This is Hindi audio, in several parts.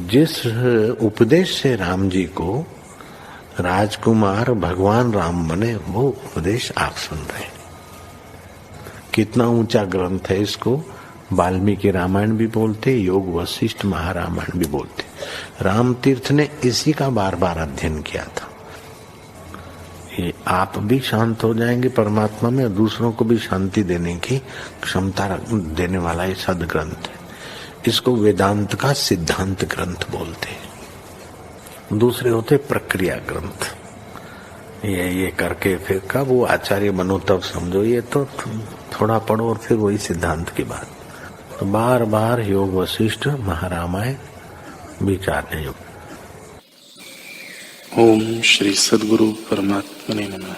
जिस उपदेश से राम जी को राजकुमार भगवान राम बने, वो उपदेश आप सुन रहे हैं। कितना ऊंचा ग्रंथ है। इसको वाल्मीकि रामायण भी बोलते, योग वशिष्ठ महारामायण भी बोलते। राम तीर्थ ने इसी का बार बार अध्ययन किया था। ये आप भी शांत हो जाएंगे परमात्मा में, और दूसरों को भी शांति देने की क्षमता देने वाला ये सदग्रंथ है। इसको वेदांत का सिद्धांत ग्रंथ बोलते हैं। दूसरे होते प्रक्रिया ग्रंथ। ये करके फिर कब वो आचार्य बनो तब समझो, ये तो थोड़ा पढ़ो और फिर वही सिद्धांत की बात। तो बार बार योग वशिष्ठ महारामायण विचारने योग। ओम श्री सद्गुरु परमात्मने नमः।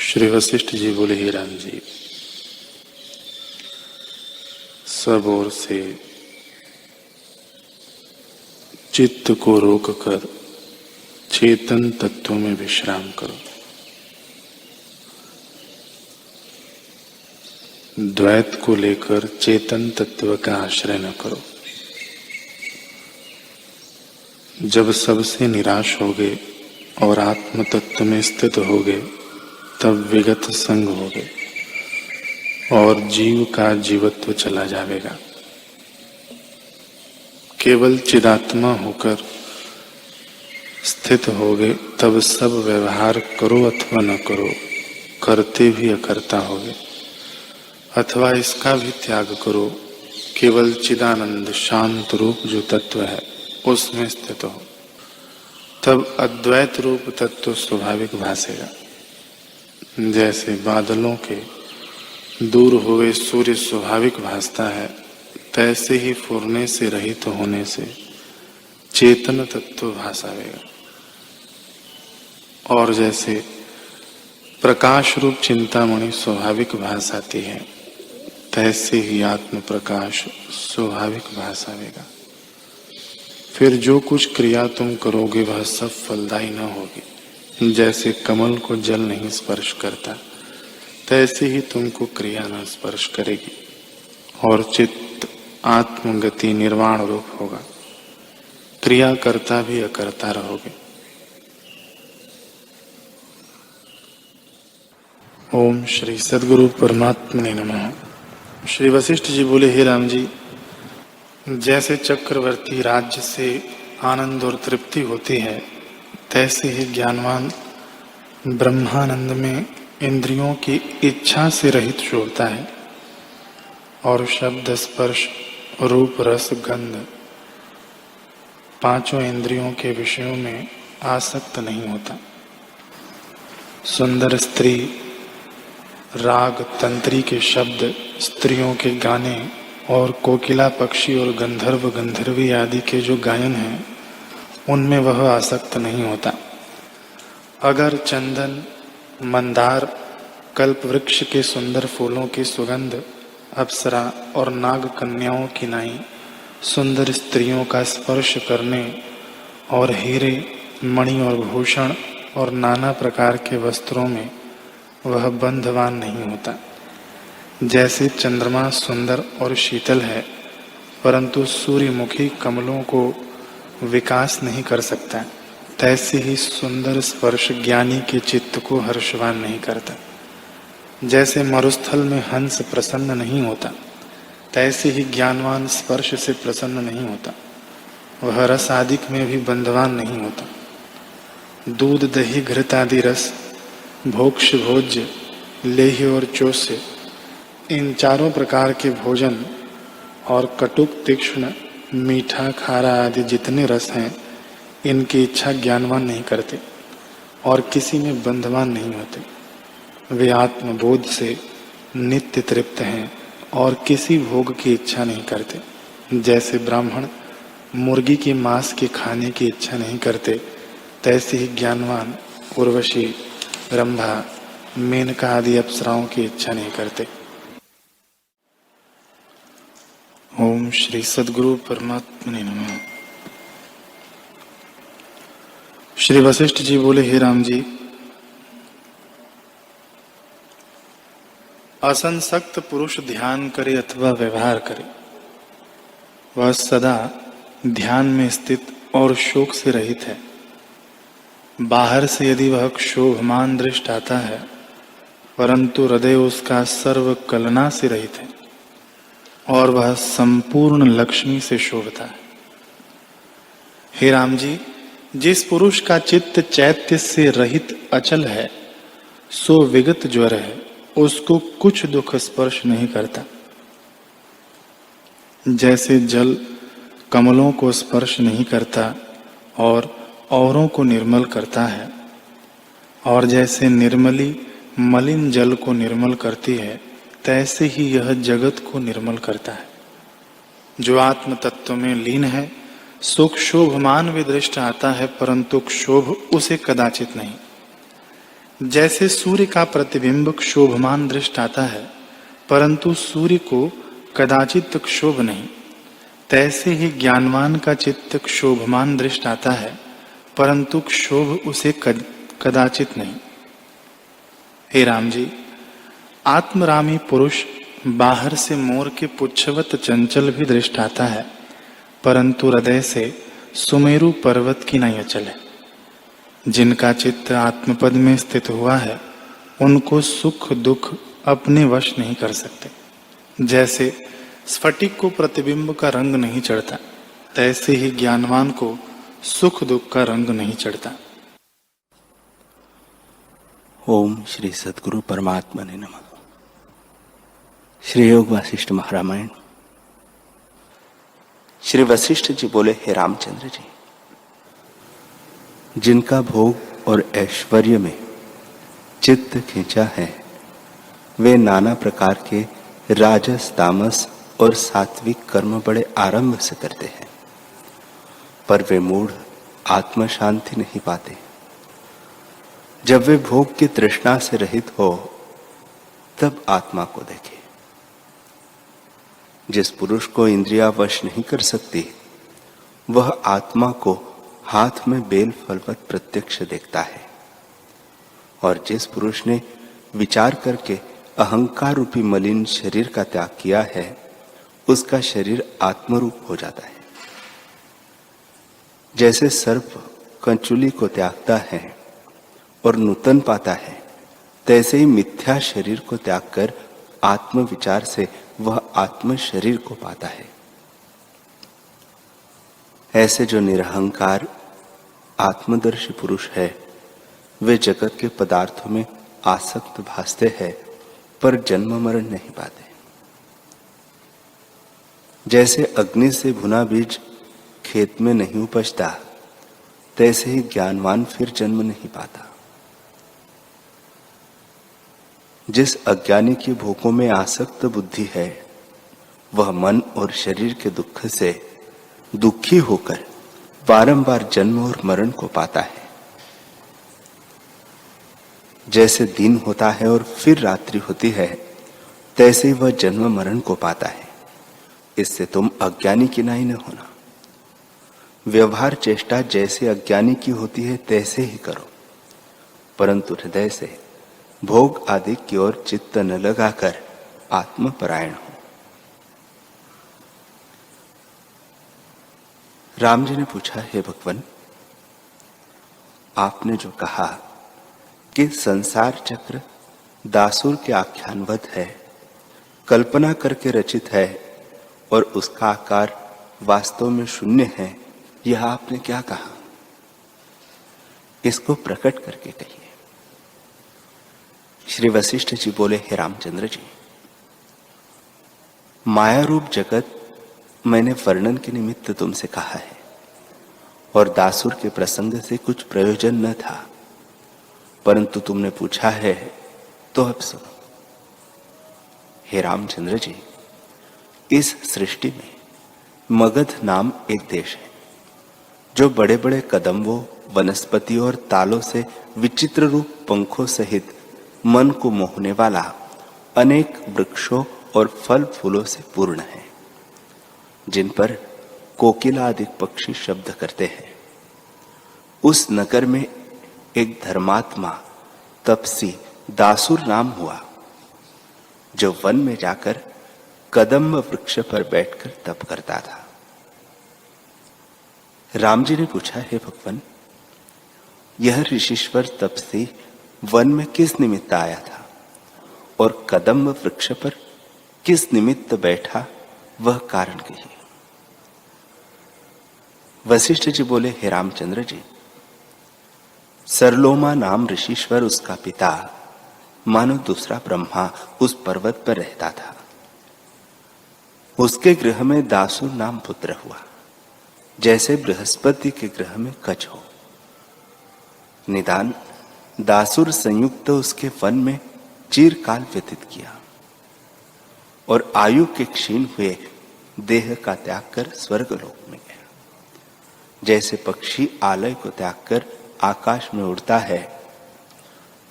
श्री वशिष्ठ जी बोले, हे राम जी, सब ओर से चित्त को रोककर चेतन तत्वों में विश्राम करो। द्वैत को लेकर चेतन तत्व का आश्रय न करो। जब सबसे निराश होगे और आत्म तत्व में स्थित होगे, तब विगत संग होगे और जीव का जीवत्व चला जाएगा। केवल चिदात्मा होकर स्थित होगे, तब सब व्यवहार करो अथवा न करो, करते भी अकर्ता होगे, अथवा इसका भी त्याग करो। केवल चिदानंद शांत रूप जो तत्व है उसमें स्थित हो, तब अद्वैत रूप तत्व स्वाभाविक भासेगा। जैसे बादलों के दूर हुए सूर्य स्वाभाविक भासता है, तैसे ही फुरने से रहित होने से चेतन तत्व भासावेगा। और जैसे प्रकाश रूप चिंतामणि स्वाभाविक भासाती है, तैसे ही आत्म प्रकाश स्वाभाविक भासावेगा। फिर जो कुछ क्रिया तुम करोगे वह सब फलदायी न होगी। जैसे कमल को जल नहीं स्पर्श करता, तैसे ही तुमको क्रिया न स्पर्श करेगी, और चित्त आत्मगति निर्वाण रूप होगा। क्रिया करता भी अकर्ता रहोगे। ओम श्री सद्गुरु परमात्मने नमः। श्री वशिष्ठ जी बोले, हे राम जी, जैसे चक्रवर्ती राज्य से आनंद और तृप्ति होती है, तैसे ही ज्ञानवान ब्रह्मानंद में इंद्रियों की इच्छा से रहित छोड़ता है और शब्द स्पर्श रूप रस गंध पांचों इंद्रियों के विषयों में आसक्त नहीं होता। सुंदर स्त्री, राग तंत्री के शब्द, स्त्रियों के गाने और कोकिला पक्षी और गंधर्व गंधर्वी आदि के जो गायन हैं, उनमें वह आसक्त नहीं होता। अगर चंदन, मंदार, कल्प वृक्ष के सुंदर फूलों की सुगंध, अप्सरा और नाग कन्याओं की नाई सुंदर स्त्रियों का स्पर्श करने और हीरे, मणि और भूषण और नाना प्रकार के वस्त्रों में वह बंधवान नहीं होता। जैसे चंद्रमा सुंदर और शीतल है, परंतु सूर्यमुखी कमलों को विकास नहीं कर सकता, तैसे ही सुंदर स्पर्श ज्ञानी के चित्त को हर्षवान नहीं करता। जैसे मरुस्थल में हंस प्रसन्न नहीं होता, तैसे ही ज्ञानवान स्पर्श से प्रसन्न नहीं होता। वह रस आदिक में भी बंधवान नहीं होता। दूध, दही, घृत आदि रस, भोक्ष, भोज्य, लेह्य और चोष्य, इन चारों प्रकार के भोजन और कटुक, तीक्ष्ण, मीठा, खारा आदि जितने रस हैं, इनकी इच्छा ज्ञानवान नहीं करते और किसी में बंधवान नहीं होते। वे आत्मबोध से नित्य तृप्त हैं और किसी भोग की इच्छा नहीं करते। जैसे ब्राह्मण मुर्गी के मांस के खाने की इच्छा नहीं करते, तैसे ही ज्ञानवान उर्वशी, रंभा, मेनका आदि अप्सराओं की इच्छा नहीं करते। ओम श्री सद्गुरु परमात्मने नमः। श्री वशिष्ठ जी बोले, हे राम जी, असंसक्त पुरुष ध्यान करे अथवा व्यवहार करे, वह सदा ध्यान में स्थित और शोक से रहित है। बाहर से यदि वह क्षोभमान दृष्ट आता है, परंतु हृदय उसका सर्व कलना से रहित है और वह संपूर्ण लक्ष्मी से शोभता है। हे राम जी, जिस पुरुष का चित्त चैत्य से रहित अचल है, सो विगत ज्वर है, उसको कुछ दुख स्पर्श नहीं करता। जैसे जल कमलों को स्पर्श नहीं करता और औरों को निर्मल करता है, और जैसे निर्मली मलिन जल को निर्मल करती है, तैसे ही यह जगत को निर्मल करता है। जो आत्म तत्व में लीन है, सो क्षोभमान विदृष्ट आता है, परंतु क्षोभ उसे कदाचित नहीं। जैसे सूर्य का प्रतिबिंब क्षोभमान दृष्ट आता है, परंतु सूर्य को कदाचित क्षोभ नहीं, तैसे ही ज्ञानवान का चित्त क्षोभमान दृष्ट आता है, परंतु क्षोभ उसे कदाचित नहीं। हे राम जी, आत्मरामी पुरुष बाहर से मोर के पुच्छवत चंचल भी दृष्ट आता है, परंतु हृदय से सुमेरु पर्वत की नहीं अचल है। जिनका चित्त आत्मपद में स्थित हुआ है, उनको सुख दुख अपने वश नहीं कर सकते। जैसे स्फटिक को प्रतिबिंब का रंग नहीं चढ़ता, तैसे ही ज्ञानवान को सुख दुख का रंग नहीं चढ़ता। ओम श्री सद्गुरु परमात्मने नमः। श्री योग वशिष्ठ महारामायण। श्री वशिष्ठ जी बोले, हे रामचंद्र जी, जिनका भोग और ऐश्वर्य में चित्त खींचा है, वे नाना प्रकार के राजस तामस और सात्विक कर्म बड़े आरंभ से करते हैं, पर वे मूढ़ आत्म शांति नहीं पाते। जब वे भोग की तृष्णा से रहित हो, तब आत्मा को देखे। जिस पुरुष को इंद्रिया वश नहीं कर सकती, वह आत्मा को हाथ में बेल फलवत प्रत्यक्ष देखता है। और जिस पुरुष ने विचार करके अहंकार रूपी मलिन शरीर का त्याग किया है, उसका शरीर आत्मरूप हो जाता है। जैसे सर्प कंचुली को त्यागता है और नूतन पाता है, तैसे ही मिथ्या शरीर को त्याग कर आत्म विचार से वह आत्म शरीर को पाता है। ऐसे जो निरहंकार आत्मदर्शी पुरुष है, वे जगत के पदार्थों में आसक्त भासते हैं, पर जन्म मरण नहीं पाते। जैसे अग्नि से भुना बीज खेत में नहीं उपजता, तैसे ही ज्ञानवान फिर जन्म नहीं पाता। जिस अज्ञानी की भोगों में आसक्त बुद्धि है, वह मन और शरीर के दुख से दुखी होकर बारंबार जन्म और मरण को पाता है। जैसे दिन होता है और फिर रात्रि होती है, तैसे ही वह जन्म मरण को पाता है। इससे तुम अज्ञानी की नहीं न होना। व्यवहार चेष्टा जैसे अज्ञानी की होती है, तैसे ही करो, परंतु हृदय से भोग आदि की ओर चित्त न लगाकर आत्मपरायण हो। राम जी ने पूछा, हे भगवान, आपने जो कहा कि संसार चक्र दासुर के आख्यानवत है, कल्पना करके रचित है और उसका आकार वास्तव में शून्य है, यह आपने क्या कहा? इसको प्रकट करके कहिए। श्री वशिष्ठ जी बोले, हे रामचंद्र जी, माया रूप जगत मैंने वर्णन के निमित्त तुमसे कहा है, और दासुर के प्रसंग से कुछ प्रयोजन न था, परंतु तुमने पूछा है तो अब सुनो। हे रामचंद्र जी, इस सृष्टि में मगध नाम एक देश है, जो बड़े बड़े कदम्बों, वनस्पति और तालों से विचित्र रूप पंखों सहित मन को मोहने वाला अनेक वृक्षों और फल फूलों से पूर्ण है, जिन पर कोकिला आदि पक्षी शब्द करते हैं। उस नगर में एक धर्मात्मा तपसी दासुर नाम हुआ, जो वन में जाकर कदम्ब वृक्ष पर बैठकर तप करता था। राम जी ने पूछा, हे भगवान, यह ऋषिश्वर तपसी वन में किस निमित्त आया था और कदम्ब वृक्ष पर किस निमित्त बैठा, वह कारण कहिए। वशिष्ठ जी बोले, हे रामचंद्र जी, सरलोमा नाम ऋषिश्वर उसका पिता मानो दूसरा ब्रह्मा उस पर्वत पर रहता था। उसके गृह में दासुर नाम पुत्र हुआ, जैसे बृहस्पति के ग्रह में कच हो। निदान दासुर संयुक्त उसके वन में चिरकाल व्यतीत किया और आयु के क्षीण हुए देह का त्याग कर स्वर्गलोक में गया। जैसे पक्षी आलय को त्याग कर आकाश में उड़ता है,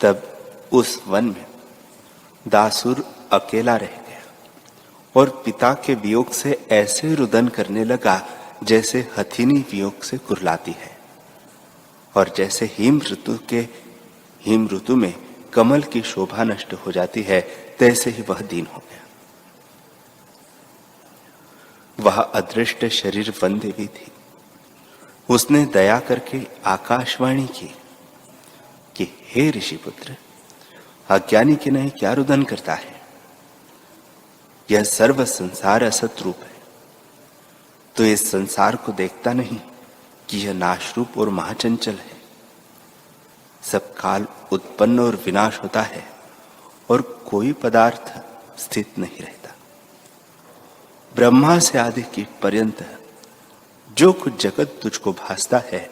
तब उस वन में दासुर अकेला रह गया और पिता के वियोग से ऐसे रुदन करने लगा जैसे हथिनी वियोग से कुरलाती है, और जैसे हिम ऋतु में कमल की शोभा नष्ट हो जाती है, तैसे ही वह दीन हो गया। वह अदृष्ट शरीर वन देवी थी। उसने दया करके आकाशवाणी की कि हे ऋषिपुत्र, अज्ञानी के नहीं क्या रुदन करता है? यह सर्व संसार असत रूप है, तो इस संसार को देखता नहीं कि यह नाशरूप और महाचंचल है। सब काल उत्पन्न और विनाश होता है और कोई पदार्थ स्थित नहीं रहता। ब्रह्मा से आदि कीट पर्यंत जो कुछ जगत तुझको भासता है,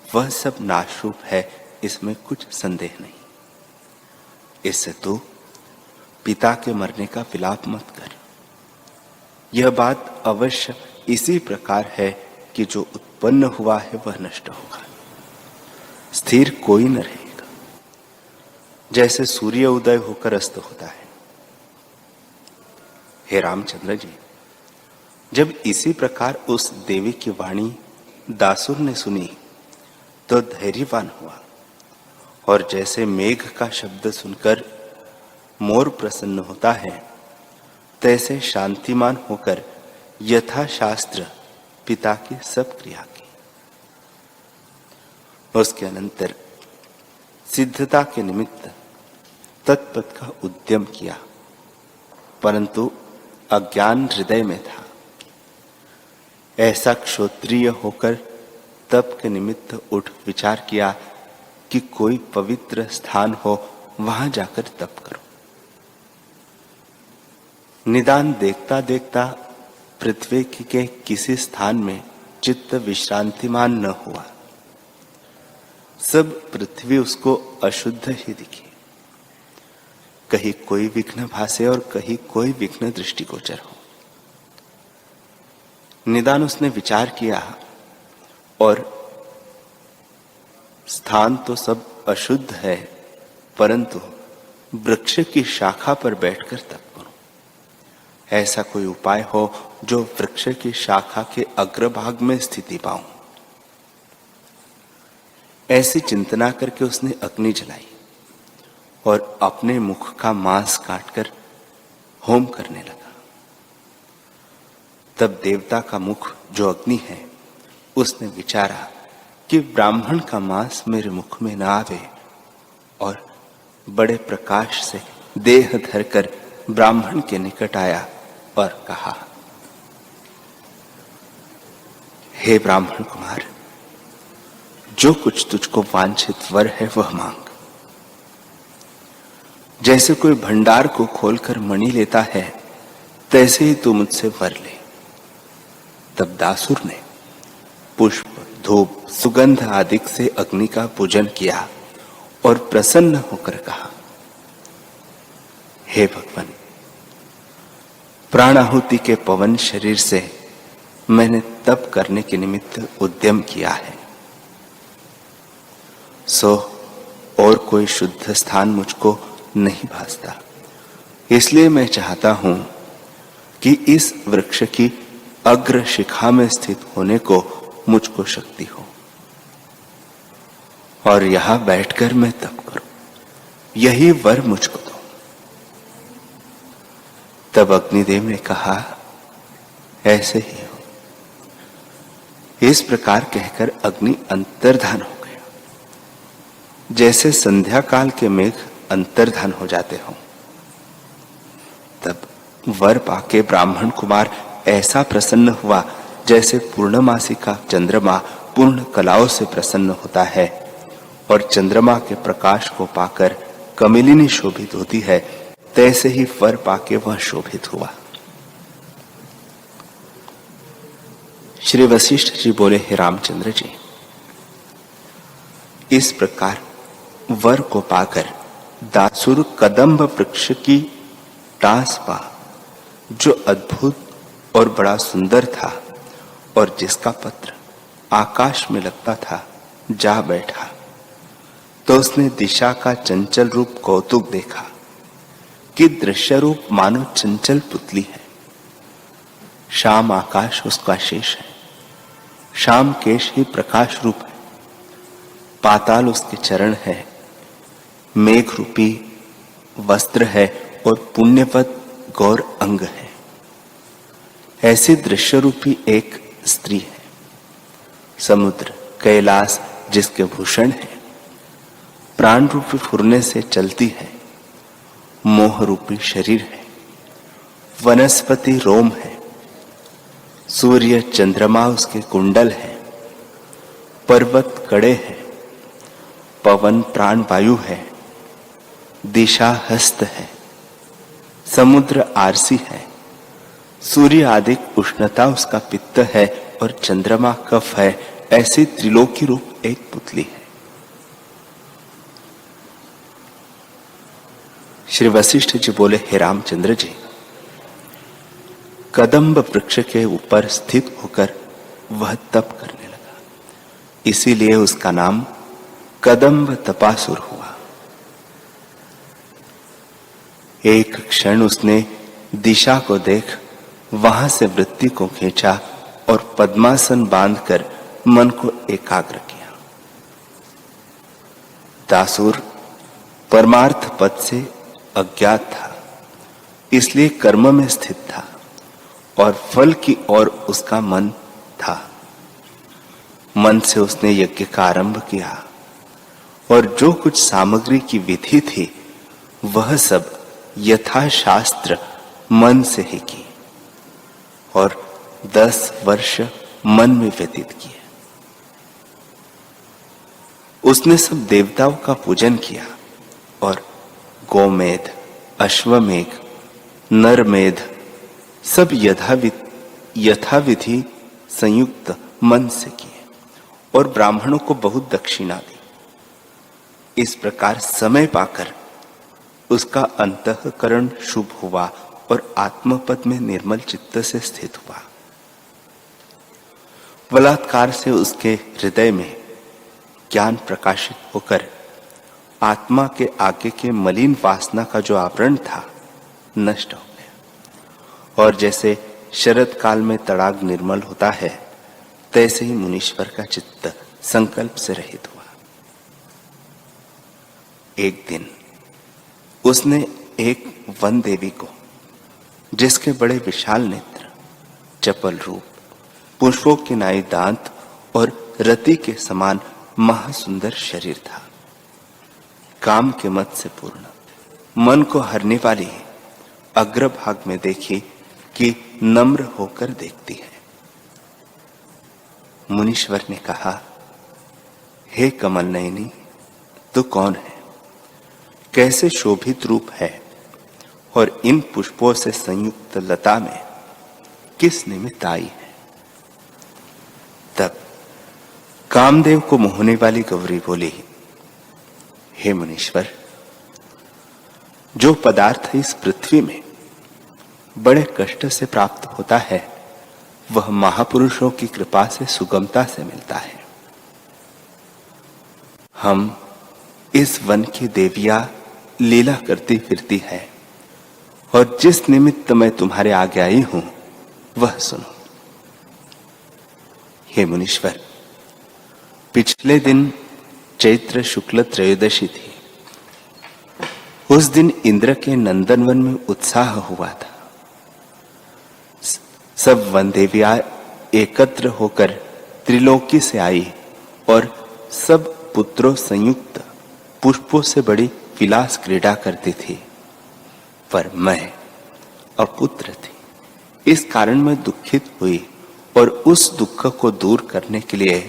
वह सब नाशरूप है, इसमें कुछ संदेह नहीं। इससे तू पिता के मरने का विलाप मत कर। यह बात अवश्य इसी प्रकार है कि जो उत्पन्न हुआ है वह नष्ट होगा, स्थिर कोई न रहेगा। जैसे सूर्य उदय होकर अस्त होता है। हे रामचंद्र जी, जब इसी प्रकार उस देवी की वाणी दासुर ने सुनी तो धैर्यवान हुआ, और जैसे मेघ का शब्द सुनकर मोर प्रसन्न होता है, तैसे शांतिमान होकर यथाशास्त्र पिता की सब क्रिया की। उसके अनंतर सिद्धता के निमित्त तत्पथ का उद्यम किया, परंतु अज्ञान हृदय में था। ऐसा क्षोत्रिय होकर तप के निमित्त उठ विचार किया कि कोई पवित्र स्थान हो, वहां जाकर तप करो। निदान देखता देखता पृथ्वी के किसी स्थान में चित्त विश्रांतिमान न हुआ। सब पृथ्वी उसको अशुद्ध ही दिखी। कहीं कोई विघ्न भासे और कहीं कोई विघ्न दृष्टिगोचर हो। निदान उसने विचार किया, और स्थान तो सब अशुद्ध है, परंतु वृक्ष की शाखा पर बैठकर तप करो। ऐसा कोई उपाय हो जो वृक्ष की शाखा के अग्रभाग में स्थिति पाऊं। ऐसी चिंतना करके उसने अग्नि जलाई और अपने मुख का मांस काटकर होम करने लगा। तब देवता का मुख जो अग्नि है, उसने विचारा कि ब्राह्मण का मांस मेरे मुख में न आवे, और बड़े प्रकाश से देह धरकर ब्राह्मण के निकट आया और कहा, हे ब्राह्मण कुमार, जो कुछ तुझको वांछित वर है वह मांग। जैसे कोई भंडार को खोलकर मणि लेता है, तैसे ही तू मुझसे वर ले। तब दासुर ने पुष्प, धूप, सुगंध आदि से अग्नि का पूजन किया और प्रसन्न होकर कहा, हे भगवान, प्राणाहुति के पवन शरीर से मैंने तप करने के निमित्त उद्यम किया है, सो और कोई शुद्ध स्थान मुझको नहीं भासता। इसलिए मैं चाहता हूं कि इस वृक्ष की अग्र शिखा में स्थित होने को मुझको शक्ति हो, और यहां बैठकर मैं तप करूं। यही वर मुझको दो। तब अग्निदेव ने कहा, ऐसे ही हो। इस प्रकार कहकर अग्नि अंतर्धान हो गया, जैसे संध्या काल के मेघ अंतर्धान हो जाते हों। तब वर पाके ब्राह्मण कुमार ऐसा प्रसन्न हुआ जैसे पूर्णमासी का चंद्रमा पूर्ण कलाओं से प्रसन्न होता है और चंद्रमा के प्रकाश को पाकर कमलिनी शोभित होती है, तैसे ही वर पाके वह शोभित हुआ। श्री वशिष्ठ जी बोले, हे रामचंद्र जी, इस प्रकार वर को पाकर दासुर कदम्ब वृक्ष की टांस पा, जो अद्भुत और बड़ा सुंदर था और जिसका पत्र आकाश में लगता था, जा बैठा तो उसने दिशा का चंचल रूप कौतुक देखा कि दृश्य रूप मानो चंचल पुतली है। श्याम आकाश उसका शेष है, श्याम केश ही प्रकाश रूप है, पाताल उसके चरण है, मेघ रूपी वस्त्र है और पुण्यवत गौर अंग है। ऐसी दृश्य रूपी एक स्त्री है। समुद्र कैलाश जिसके भूषण है, प्राण रूपी फुरने से चलती है, मोह रूपी शरीर है, वनस्पति रोम है, सूर्य चंद्रमा उसके कुंडल है, पर्वत कड़े है, पवन प्राण वायु है, दिशा हस्त है, समुद्र आरसी है, सूर्य आदि उष्णता उसका पित्त है और चंद्रमा कफ है। ऐसी त्रिलोकी रूप एक पुतली है। श्री वशिष्ठ जी बोले, हे रामचंद्र जी, कदम्ब वृक्ष के ऊपर स्थित होकर वह तप करने लगा, इसीलिए उसका नाम कदम्ब तपासुर हुआ। एक क्षण उसने दिशा को देख वहां से वृत्ति को खींचा और पद्मासन बांधकर मन को एकाग्र किया। दासुर परमार्थ पद से अज्ञात था, इसलिए कर्म में स्थित था और फल की ओर उसका मन था। मन से उसने यज्ञ का आरंभ किया और जो कुछ सामग्री की विधि थी वह सब यथाशास्त्र मन से ही की और 10 वर्ष मन में व्यतीत किए। उसने सब देवताओं का पूजन किया और गोमेध, अश्वमेघ, नरमेध सब यथाविधि संयुक्त मन से किए और ब्राह्मणों को बहुत दक्षिणा दी। इस प्रकार समय पाकर उसका अंतःकरण शुभ हुआ और आत्मपद में निर्मल चित्त से स्थित हुआ। बलात्कार से उसके हृदय में ज्ञान प्रकाशित होकर आत्मा के आगे के मलिन वासना का जो आवरण था नष्ट हो गया और जैसे शरद काल में तड़ाग निर्मल होता है, तैसे ही मुनीश्वर का चित्त संकल्प से रहित हुआ। एक दिन उसने एक वन देवी को, जिसके बड़े विशाल नेत्र, चपल रूप, पुष्पों के नाई दांत और रति के समान महासुंदर शरीर था, काम के मत से पूर्ण, मन को हरने वाली अग्रभाग में देखी कि नम्र होकर देखती है। मुनीश्वर ने कहा, हे कमल नयनी, तू कौन है? कैसे शोभित रूप है और इन पुष्पों से संयुक्त लता में किस निमित्त आई है? तब कामदेव को मोहने वाली गौरी बोली, हे मुनीश्वर, जो पदार्थ इस पृथ्वी में बड़े कष्ट से प्राप्त होता है वह महापुरुषों की कृपा से सुगमता से मिलता है। हम इस वन की देवियां लीला करती फिरती है और जिस निमित्त मैं तुम्हारे आगे आई हूं वह सुनो। हे मुनीश्वर, पिछले दिन चैत्र शुक्ल त्रयोदशी थी। उस दिन इंद्र के नंदनवन में उत्साह हुआ था। सब वन देवियां एकत्र होकर त्रिलोकी से आई और सब पुत्रों संयुक्त पुष्पों से बड़ी विलास क्रीड़ा करती थी, पर मैं अपुत्र थी। इस कारण मैं दुखित हुई और उस दुख को दूर करने के लिए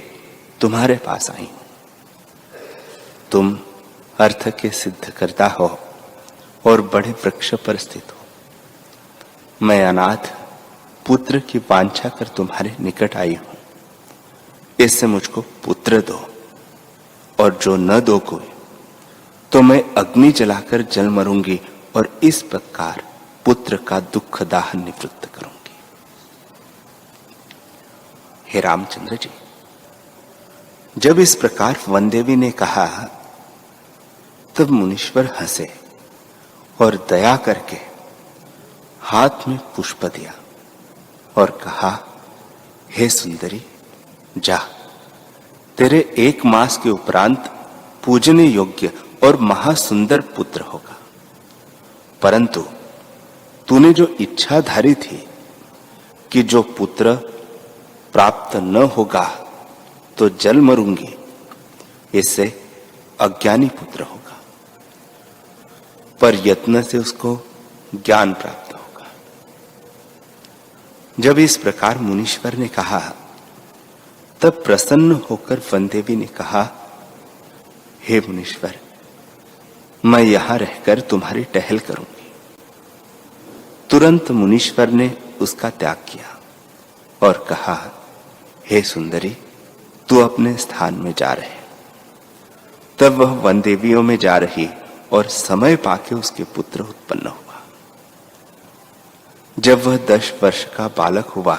तुम्हारे पास आई हूं। तुम अर्थ के सिद्ध करता हो और बड़े वृक्ष पर स्थित हो। मैं अनाथ पुत्र की वांछा कर तुम्हारे निकट आई हूं। इससे मुझको पुत्र दो, और जो न दोगे तो मैं अग्नि जलाकर जल मरूंगी और इस प्रकार पुत्र का दुख दाह निवृत्त करूंगी। हे रामचंद्र जी, जब इस प्रकार वनदेवी ने कहा तब मुनीश्वर हंसे और दया करके हाथ में पुष्प दिया और कहा, हे सुंदरी, जा, तेरे 1 मास के उपरांत पूजने योग्य और महासुंदर पुत्र होगा। परंतु तूने जो इच्छा धारी थी कि जो पुत्र प्राप्त न होगा तो जल मरूंगी, इससे अज्ञानी पुत्र होगा, पर यत्न से उसको ज्ञान प्राप्त होगा। जब इस प्रकार मुनीश्वर ने कहा तब प्रसन्न होकर वनदेवी ने कहा, हे मुनीश्वर, मैं यहां रहकर तुम्हारी टहल करूंगी। तुरंत मुनीश्वर ने उसका त्याग किया और कहा, हे सुंदरी, तू अपने स्थान में जा रहे। तब वह वनदेवियों में जा रही और समय पाके उसके पुत्र उत्पन्न हुआ। जब वह 10 वर्ष का बालक हुआ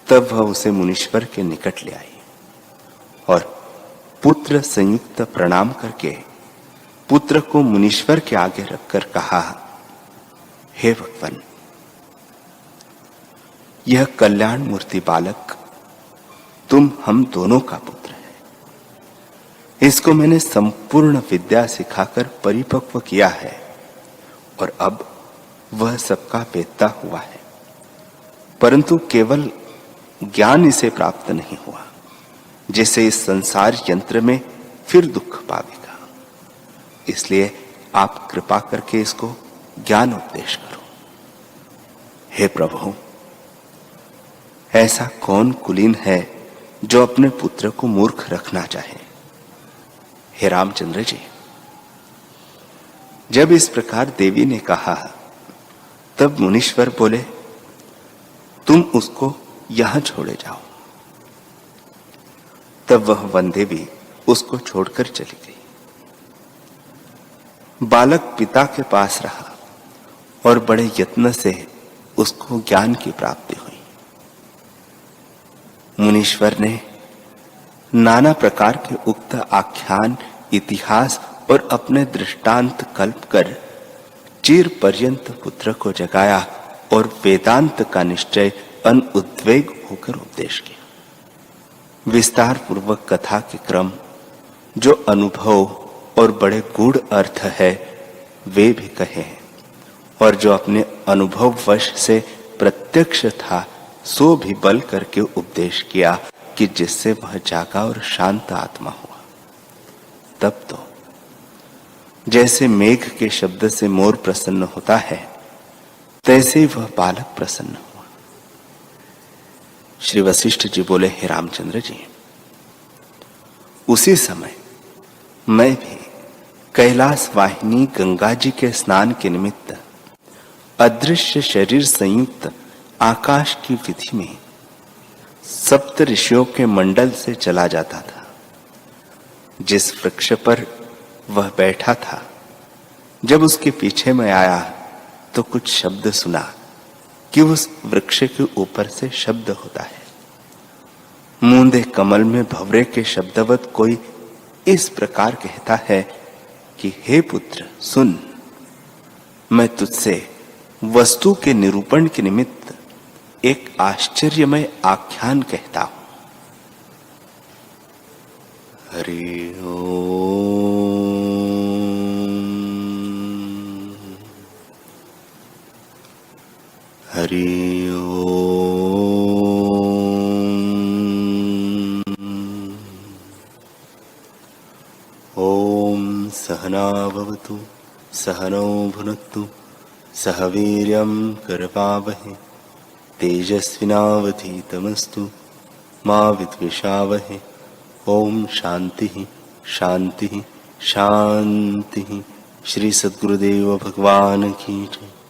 तब वह उसे मुनीश्वर के निकट ले आई और पुत्र संयुक्त प्रणाम करके पुत्र को मुनीश्वर के आगे रखकर कहा, हे भगवान, यह कल्याण मूर्ति बालक तुम हम दोनों का पुत्र है। इसको मैंने संपूर्ण विद्या सिखाकर परिपक्व किया है और अब वह सबका वेत्ता हुआ है, परंतु केवल ज्ञान इसे प्राप्त नहीं हुआ, जिसे इस संसार यंत्र में फिर दुख पावेगा। इसलिए आप कृपा करके इसको ज्ञान उपदेश करो। हे प्रभु, ऐसा कौन कुलीन है जो अपने पुत्र को मूर्ख रखना चाहे। हे रामचंद्र जी, जब इस प्रकार देवी ने कहा तब मुनीश्वर बोले, तुम उसको यहां छोड़े जाओ। तब वह वनदेवी उसको छोड़कर चली गई। बालक पिता के पास रहा और बड़े यत्न से उसको ज्ञान की प्राप्ति हुई। मुनीश्वर ने नाना प्रकार के उक्त आख्यान, इतिहास और अपने दृष्टांत कल्प कर चिर पर्यंत पुत्र को जगाया और वेदांत का निश्चय अनुद्वेग होकर उपदेश किया। विस्तार पूर्वक कथा के क्रम, जो अनुभव और बड़े गूढ़ अर्थ है वे भी कहे हैं, और जो अपने अनुभव वश से प्रत्यक्ष था सो भी बल करके उपदेश किया कि जिससे वह जागा और शांत आत्मा हुआ। तब तो जैसे मेघ के शब्द से मोर प्रसन्न होता है, तैसे ही वह बालक प्रसन्न हुआ। श्री वशिष्ठ जी बोले, हे रामचंद्र जी, उसी समय मैं भी कैलाश वाहिनी गंगा जी के स्नान के निमित्त अदृश्य शरीर संयुक्त आकाश की विधि में सप्त ऋषियों के मंडल से चला जाता था। जिस वृक्ष पर वह बैठा था, जब उसके पीछे मैं आया तो कुछ शब्द सुना कि उस वृक्ष के ऊपर से शब्द होता है। मूंदे कमल में भंवरे के शब्दवत कोई इस प्रकार कहता है कि हे पुत्र सुन, मैं तुझसे वस्तु के निरूपण के निमित्त एक आश्चर्यमय आख्यान कहता हूं। हरि ओम, हरि ओम। ओम सहनाववतु सहनौ भुनक्तु सह वीर्यं करवावहै तेजस्विनावधीतमस्तु मा विद्विषावहै। ओम शांति शांति शांति। श्री सद्गुरुदेव भगवान की जय।